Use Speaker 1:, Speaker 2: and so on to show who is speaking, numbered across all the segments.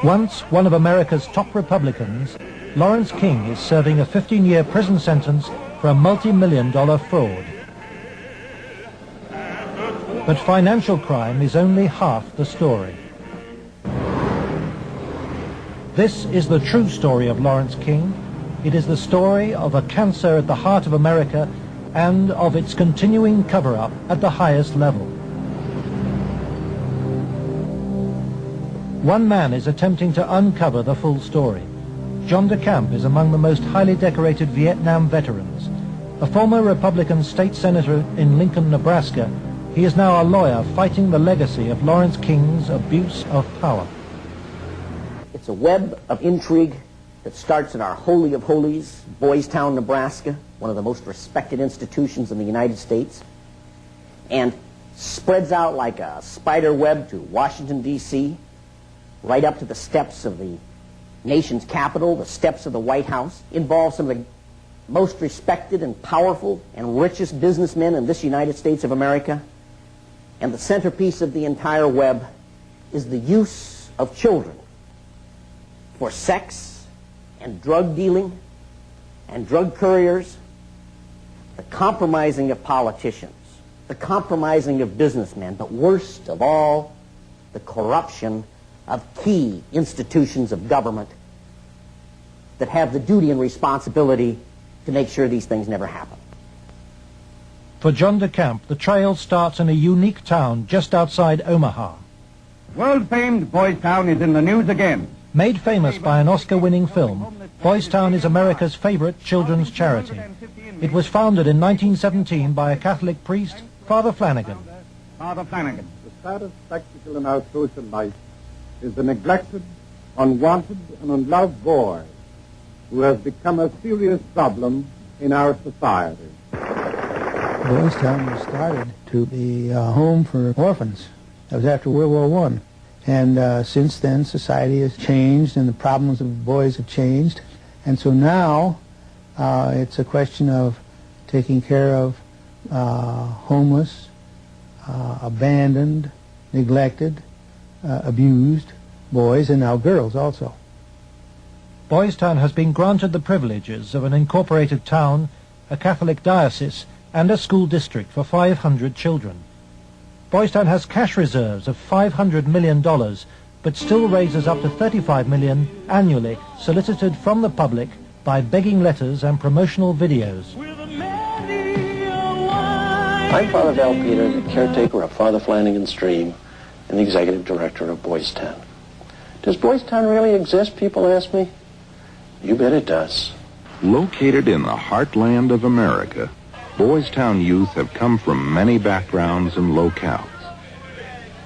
Speaker 1: Once one of America's top Republicans, Lawrence King is serving a 15-year prison sentence for a multi-million-dollar fraud. But financial crime is only half the story. This is the true story of Lawrence King. It is the story of a cancer at the heart of America and of its continuing cover-up at the highest level. One man is attempting to uncover the full story. John DeCamp is among the most highly decorated Vietnam veterans. A former Republican state senator in Lincoln, Nebraska, he is now a lawyer fighting the legacy of Lawrence King's abuse of power.
Speaker 2: It's a web of intrigue that starts in our Holy of Holies, Boys Town, Nebraska, one of the most respected institutions in the United States, and spreads out like a spider web to Washington, D.C., right up to the steps of the nation's capital, the steps of the White House. Involves some of the most respected and powerful and richest businessmen in this United States of America. And the centerpiece of the entire web is the use of children for sex and drug dealing and drug couriers, the compromising of politicians, the compromising of businessmen, but worst of all, the corruption of key institutions of government that have the duty and responsibility to make sure these things never happen.
Speaker 1: For John DeCamp, the trail starts in a unique town just outside Omaha.
Speaker 3: World-famed Boys Town is in the news again.
Speaker 1: Made famous by an Oscar-winning film, Boys Town is America's favorite children's charity. It was founded in 1917 by a Catholic priest, Father Flanagan.
Speaker 3: Father Flanagan.
Speaker 4: The saddest spectacle in our social life is the neglected, unwanted, and unloved boy who has become a serious problem in our society.
Speaker 5: Boys Town was started to be a home for orphans. That was after World War I. And since then, society has changed and the problems of boys have changed. And so now it's a question of taking care of homeless, abandoned, neglected, abused boys, and now girls also.
Speaker 1: Boys Town has been granted the privileges of an incorporated town, a Catholic diocese, and a school district for 500 children. Boys Town has cash reserves of $500 million, but still raises up to $35 million annually, solicited from the public by begging letters and promotional videos.
Speaker 6: I'm Father Val Peter, the caretaker of Father Flanagan's Stream and the executive director of Boys Town. Does Boys Town really exist, people ask me? You bet it does.
Speaker 7: Located in the heartland of America, Boys Town youth have come from many backgrounds and locales.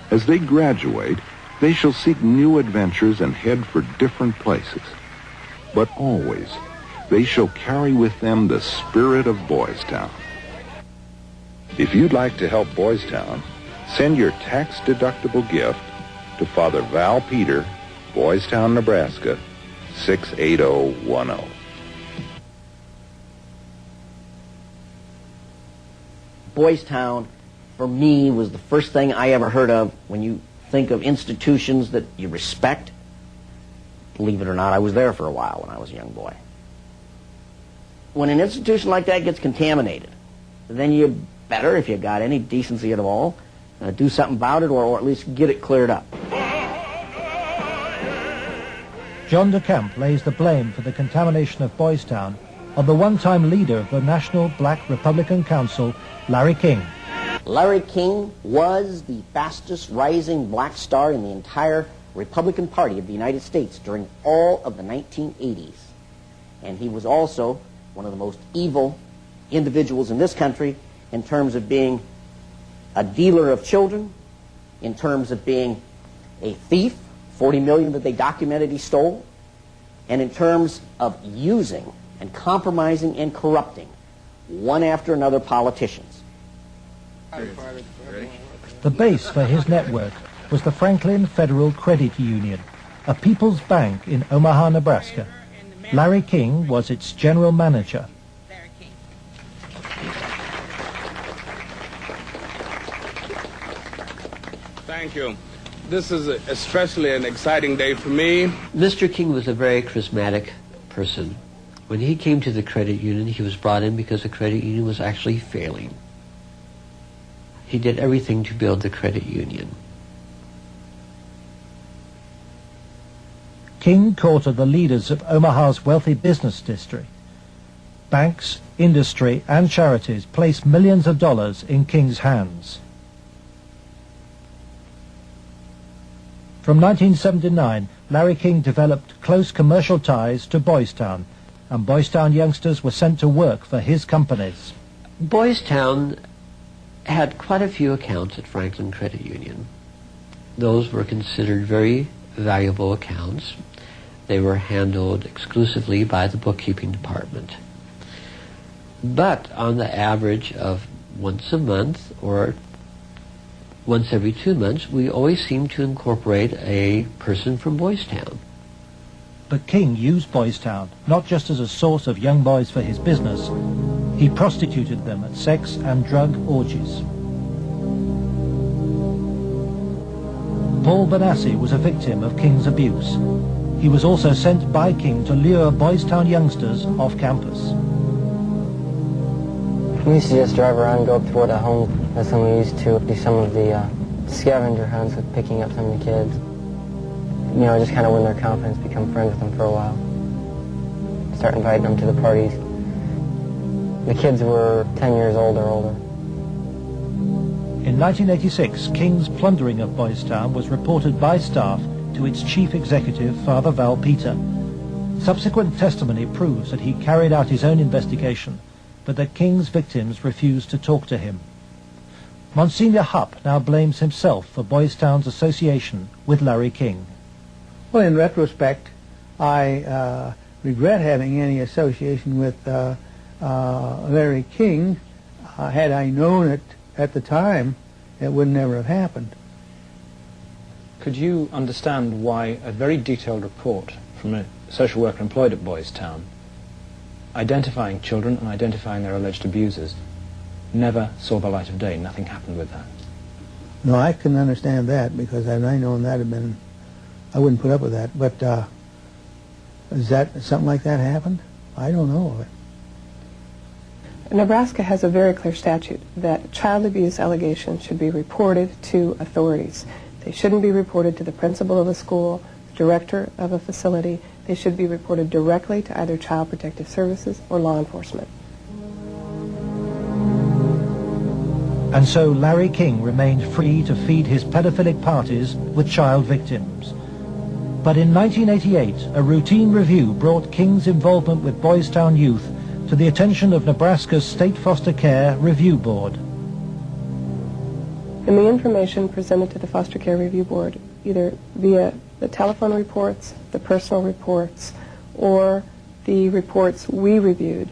Speaker 7: As they graduate, they shall seek new adventures and head for different places. But always, they shall carry with them the spirit of Boys Town. If you'd like to help Boys Town, send your tax-deductible gift to Father Val Peter, Boys Town, Nebraska, 68010.
Speaker 2: Boys Town, for me, was the first thing I ever heard of when you think of institutions that you respect. Believe it or not, I was there for a while when I was a young boy. When an institution like that gets contaminated, then you better, if you got any decency at all, do something about it, or at least get it cleared up.
Speaker 1: John DeCamp lays the blame for the contamination of Boys Town on the one-time leader of the National Black Republican Council, Larry King.
Speaker 2: Larry King was the fastest rising black star in the entire Republican Party of the United States during all of the 1980s. And he was also one of the most evil individuals in this country in terms of being a dealer of children, in terms of being a thief, 40 million that they documented he stole, and in terms of using and compromising and corrupting one after another politicians.
Speaker 1: The base for his network was the Franklin Federal Credit Union, a people's bank in Omaha, Nebraska. Larry King was its general manager.
Speaker 8: Thank you. This is especially an exciting day for me.
Speaker 9: Mr. King was a very charismatic person. When he came to the credit union, he was brought in because the credit union was actually failing. He did everything to build the credit union.
Speaker 1: King courted the leaders of Omaha's wealthy business district. Banks, industry, and charities placed millions of dollars in King's hands. From 1979, Larry King developed close commercial ties to Boys Town, and Boys Town youngsters were sent to work for his companies.
Speaker 9: Boys Town had quite a few accounts at Franklin Credit Union. Those were considered very valuable accounts. They were handled exclusively by the bookkeeping department. But on the average of once a month or once every 2 months, we always seemed to incorporate a person from Boys Town.
Speaker 1: But King used Boys Town not just as a source of young boys for his business. He prostituted them at sex and drug orgies. Paul Benassi was a victim of King's abuse. He was also sent by King to lure Boys Town youngsters off campus.
Speaker 10: We used to just drive around and go up toward a home. That's when we used to do some of the scavenger hunts with picking up some of the kids. You know, just kind of win their confidence, become friends with them for a while. Start inviting them to the parties. The kids were 10 years old or older.
Speaker 1: In 1986, King's plundering of Boys Town was reported by staff to its chief executive, Father Val Peter. Subsequent testimony proves that he carried out his own investigation, but that King's victims refused to talk to him. Monsignor Hupp now blames himself for Boys Town's association with Larry King.
Speaker 5: Well, in retrospect, I regret having any association with Larry King. Had I known it at the time, it would never have happened.
Speaker 11: Could you understand why a very detailed report from a social worker employed at Boys Town, identifying children and identifying their alleged abusers, never saw the light of day? Nothing happened with that.
Speaker 5: No, I can understand that, because had I known that, I wouldn't put up with that. But is that something like that happened? I don't know of it.
Speaker 12: Nebraska has a very clear statute that child abuse allegations should be reported to authorities. They shouldn't be reported to the principal of a school, the director of a facility. They should be reported directly to either Child Protective Services or law enforcement.
Speaker 1: And so Larry King remained free to feed his pedophilic parties with child victims. But in 1988, a routine review brought King's involvement with Boys Town youth to the attention of Nebraska's State Foster Care Review Board.
Speaker 12: And the information presented to the Foster Care Review Board, either via the telephone reports, the personal reports, or the reports we reviewed,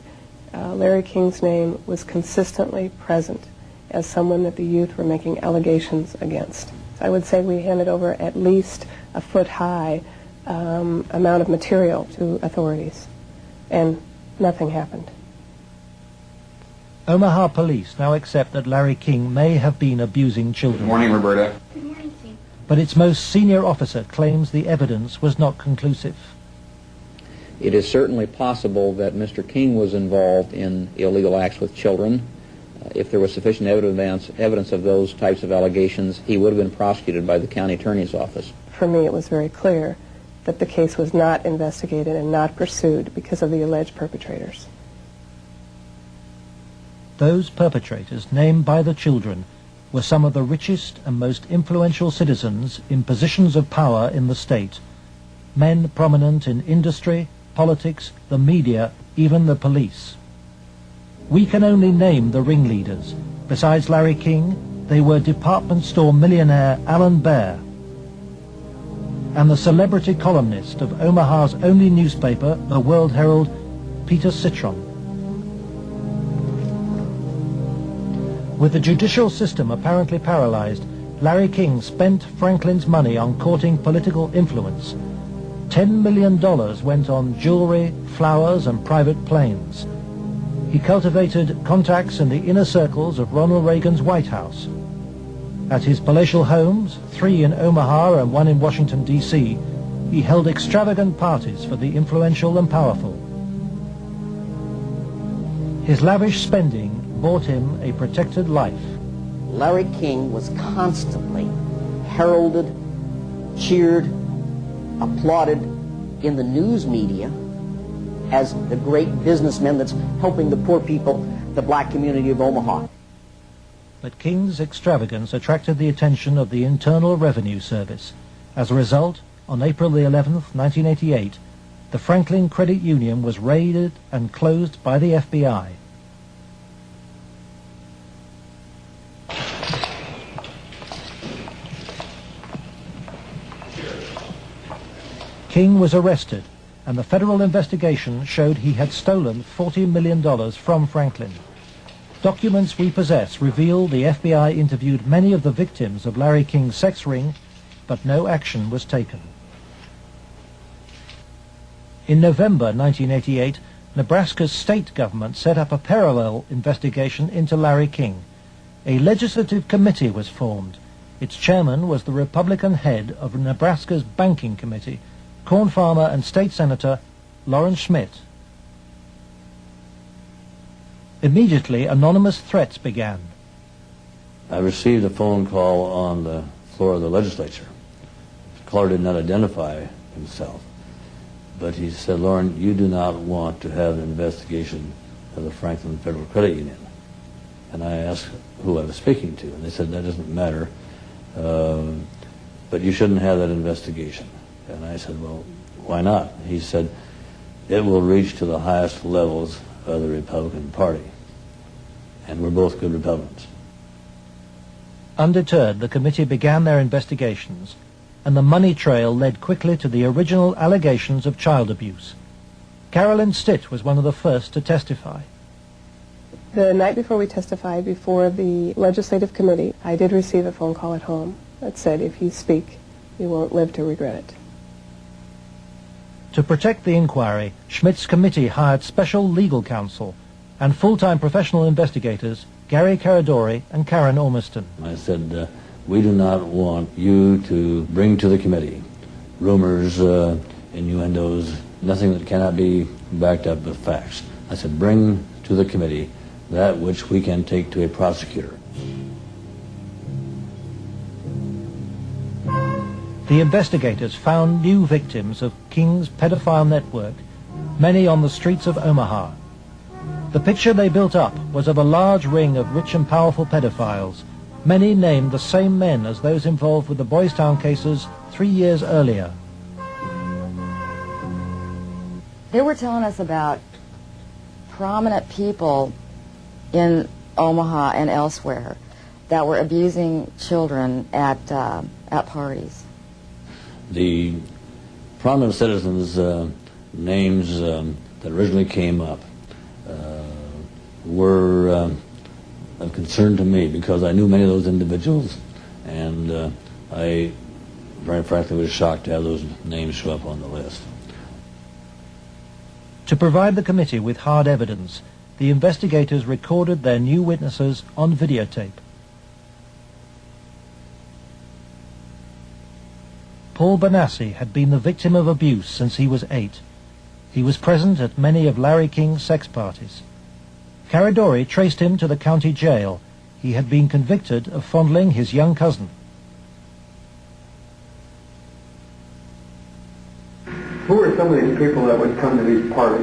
Speaker 12: Larry King's name was consistently present as someone that the youth were making allegations against. I would say we handed over at least a foot-high amount of material to authorities, and nothing happened.
Speaker 1: Omaha police now accept that Larry King may have been abusing children.
Speaker 13: Good morning, Roberta.
Speaker 14: Good morning, Steve.
Speaker 1: But its most senior officer claims the evidence was not conclusive.
Speaker 15: It is certainly possible that Mr. King was involved in illegal acts with children. If there was sufficient evidence of those types of allegations, he would have been prosecuted by the county attorney's office.
Speaker 12: For me, it was very clear that the case was not investigated and not pursued because of the alleged perpetrators.
Speaker 1: Those perpetrators, named by the children, were some of the richest and most influential citizens in positions of power in the state, men prominent in industry, politics, the media, even the police. We can only name the ringleaders. Besides Larry King, they were department store millionaire Alan Baer and the celebrity columnist of Omaha's only newspaper, the World Herald, Peter Citron. With the judicial system apparently paralyzed, Larry King spent Franklin's money on courting political influence. $10 million went on jewelry, flowers, and private planes. He cultivated contacts in the inner circles of Ronald Reagan's White House. At his palatial homes, 3 in Omaha and 1 in Washington, D.C., he held extravagant parties for the influential and powerful. His lavish spending bought him a protected life.
Speaker 2: Larry King was constantly heralded, cheered, applauded in the news media as the great businessman that's helping the poor people, the black community of Omaha.
Speaker 1: But King's extravagance attracted the attention of the Internal Revenue Service. As a result, on April the 11th, 1988, the Franklin Credit Union was raided and closed by the FBI. King was arrested, and the federal investigation showed he had stolen $40 million from Franklin. Documents we possess reveal the FBI interviewed many of the victims of Larry King's sex ring, but no action was taken. In November 1988, Nebraska's state government set up a parallel investigation into Larry King. A legislative committee was formed. Its chairman was the Republican head of Nebraska's banking committee, corn farmer and state senator Lawrence Schmidt. Immediately, anonymous threats began.
Speaker 13: I received a phone call on the floor of the legislature. The caller did not identify himself, but he said, "Lauren, you do not want to have an investigation of the Franklin Federal Credit Union." And I asked who I was speaking to, and they said, "That doesn't matter, but you shouldn't have that investigation." And I said, "Well, why not?" He said, "It will reach to the highest levels of the Republican Party, and we're both good Republicans."
Speaker 1: Undeterred, the committee began their investigations, and the money trail led quickly to the original allegations of child abuse. Carolyn Stitt was one of the first to testify.
Speaker 12: The night before we testified before the legislative committee, I did receive a phone call at home that said, "If you speak, you won't live to regret it."
Speaker 1: To protect the inquiry, Schmidt's committee hired special legal counsel and full-time professional investigators Gary Caradori and Karen Ormiston.
Speaker 13: I said, "We do not want you to bring to the committee rumors, innuendos, nothing that cannot be backed up with facts." I said, "Bring to the committee that which we can take to a prosecutor."
Speaker 1: The investigators found new victims of King's pedophile network, many on the streets of Omaha. The picture they built up was of a large ring of rich and powerful pedophiles, many named the same men as those involved with the Boys Town cases 3 years earlier.
Speaker 14: They were telling us about prominent people in Omaha and elsewhere that were abusing children at parties.
Speaker 13: The prominent citizens' names that originally came up were of concern to me because I knew many of those individuals, and I, very frankly, was shocked to have those names show up on the list.
Speaker 1: To provide the committee with hard evidence, the investigators recorded their new witnesses on videotape. Paul Bonassi had been the victim of abuse since he was 8. He was present at many of Larry King's sex parties. Caradori traced him to the county jail. He had been convicted of fondling his young cousin.
Speaker 16: Who are some of these people that would come to these parties?